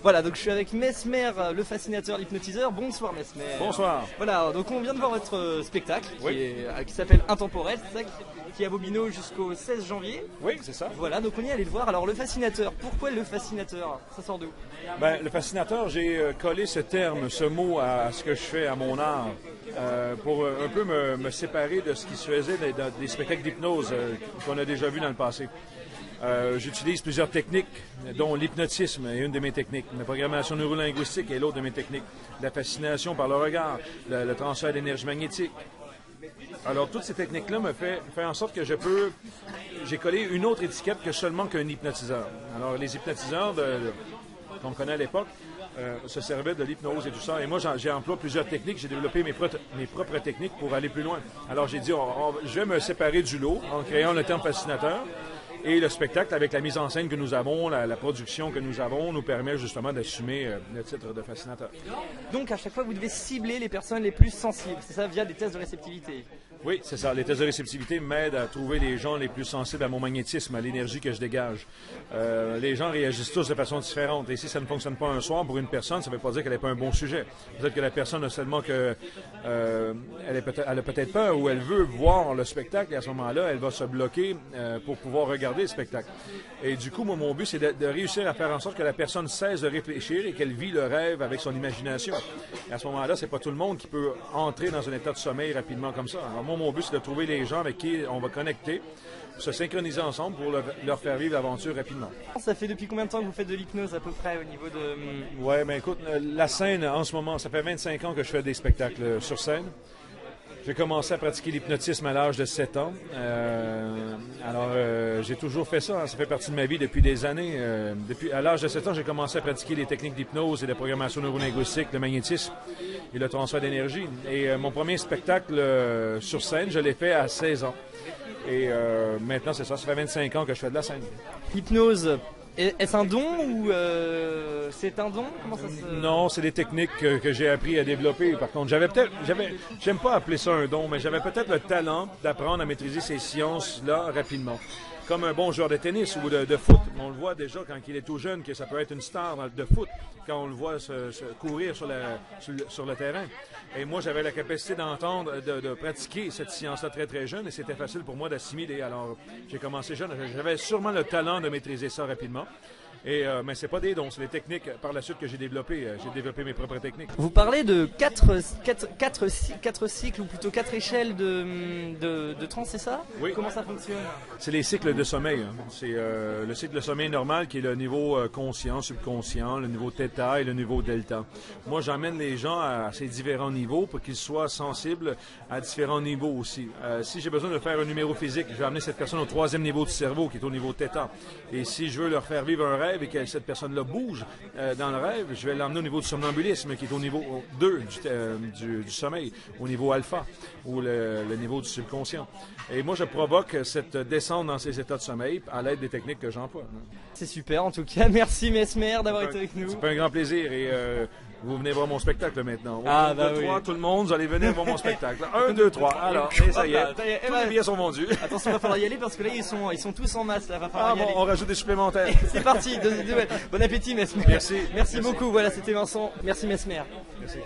Voilà, donc je suis avec Mesmer, le fascinateur, l'hypnotiseur. Bonsoir Mesmer. Bonsoir. Voilà, donc on vient de voir votre spectacle Oui. qui s'appelle Intemporel, c'est ça, qui est à Bobino jusqu'au 16 janvier. Oui, c'est ça. Voilà, donc on y est allé le voir. Alors le fascinateur, pourquoi le fascinateur? Ça sort d'où? Ben, le fascinateur, j'ai collé ce terme, ce mot à ce que je fais, à mon art, pour un peu me séparer de ce qui se faisait des spectacles d'hypnose qu'on a déjà vus dans le passé. J'utilise plusieurs techniques, dont l'hypnotisme est une de mes techniques, la programmation neurolinguistique est l'autre de mes techniques, la fascination par le regard, le transfert d'énergie magnétique. Alors, toutes ces techniques-là me fait en sorte que j'ai collé une autre étiquette que seulement qu'un hypnotiseur. Alors, les hypnotiseurs qu'on connaît à l'époque se servaient de l'hypnose et tout ça. Et moi, j'ai employé plusieurs techniques. J'ai développé mes propres techniques pour aller plus loin. Alors, j'ai dit, je vais me séparer du lot en créant le terme fascinateur. Et le spectacle, avec la mise en scène que nous avons, la production que nous avons, nous permet justement d'assumer le titre de fascinateur. Donc à chaque fois, vous devez cibler les personnes les plus sensibles, c'est ça, via des tests de réceptivité? Oui, c'est ça. Les tests de réceptivité m'aident à trouver les gens les plus sensibles à mon magnétisme, à l'énergie que je dégage. Les gens réagissent tous de façon différente. Et si ça ne fonctionne pas un soir pour une personne, ça ne veut pas dire qu'elle n'est pas un bon sujet. Peut-être que la personne a seulement elle a peut-être peur ou elle veut voir le spectacle et à ce moment-là, elle va se bloquer pour pouvoir regarder le spectacle. Et du coup, moi, mon but, c'est de réussir à faire en sorte que la personne cesse de réfléchir et qu'elle vit le rêve avec son imagination. Et à ce moment-là, c'est pas tout le monde qui peut entrer dans un état de sommeil rapidement comme ça. Alors, moi, mon but, c'est de trouver les gens avec qui on va connecter, se synchroniser ensemble pour leur faire vivre l'aventure rapidement. Ça fait depuis combien de temps que vous faites de l'hypnose à peu près au niveau de... Oui, ben écoute, la scène, en ce moment, ça fait 25 ans que je fais des spectacles sur scène. J'ai commencé à pratiquer l'hypnotisme à l'âge de 7 ans. J'ai toujours fait ça. Ça fait partie de ma vie depuis des années. À l'âge de 7 ans, j'ai commencé à pratiquer les techniques d'hypnose et de programmation neurolinguistique, le magnétisme et le transfert d'énergie. Et mon premier spectacle sur scène, je l'ai fait à 16 ans. Et maintenant, c'est ça. Ça fait 25 ans que je fais de la scène. L'hypnose, est-ce un don ou c'est un don? Comment ça se... Non, c'est des techniques que j'ai appris à développer. Par contre, j'aime pas appeler ça un don, mais j'avais peut-être le talent d'apprendre à maîtriser ces sciences-là rapidement. Comme un bon joueur de tennis ou de foot. On le voit déjà quand il est tout jeune que ça peut être une star de foot quand on le voit se courir sur le terrain. Et moi, j'avais la capacité d'entendre, de pratiquer cette science-là très, très jeune et c'était facile pour moi d'assimiler. Alors, j'ai commencé jeune. J'avais sûrement le talent de maîtriser ça rapidement. Mais c'est pas des dons, c'est des techniques par la suite que j'ai développées. J'ai développé mes propres techniques. Vous parlez de quatre cycles ou plutôt 4 échelles de trance, c'est ça? Oui. Comment ça fonctionne? C'est les cycles de sommeil. Hein. C'est le cycle de sommeil normal qui est le niveau conscient, subconscient, le niveau θ et le niveau delta. Moi, j'emmène les gens à ces différents niveaux pour qu'ils soient sensibles à différents niveaux aussi. Si j'ai besoin de faire un numéro physique, je vais amener cette personne au 3e niveau du cerveau qui est au niveau θ. Et si je veux leur faire vivre un rêve et que cette personne-là bouge dans le rêve, je vais l'emmener au niveau du somnambulisme qui est au niveau 2 du sommeil, au niveau alpha ou le niveau du subconscient. Et moi, je provoque cette descente dans ces états de sommeil à l'aide des techniques que j'emploie. C'est super en tout cas. Merci Mesmer d'avoir été avec nous. C'est un grand plaisir et vous venez voir mon spectacle maintenant. 1, 2, 3, tout le monde, vous allez venir voir mon spectacle. 1, 2, 3. Alors, et ça y est, tous les billets sont vendus. Attention, il va falloir y aller parce que là, ils sont tous en masse. Là, va falloir y aller. On rajoute des supplémentaires. C'est parti. Bon appétit, Mesmer. Merci. Merci beaucoup. Voilà, c'était Vincent. Merci Mesmer. Merci.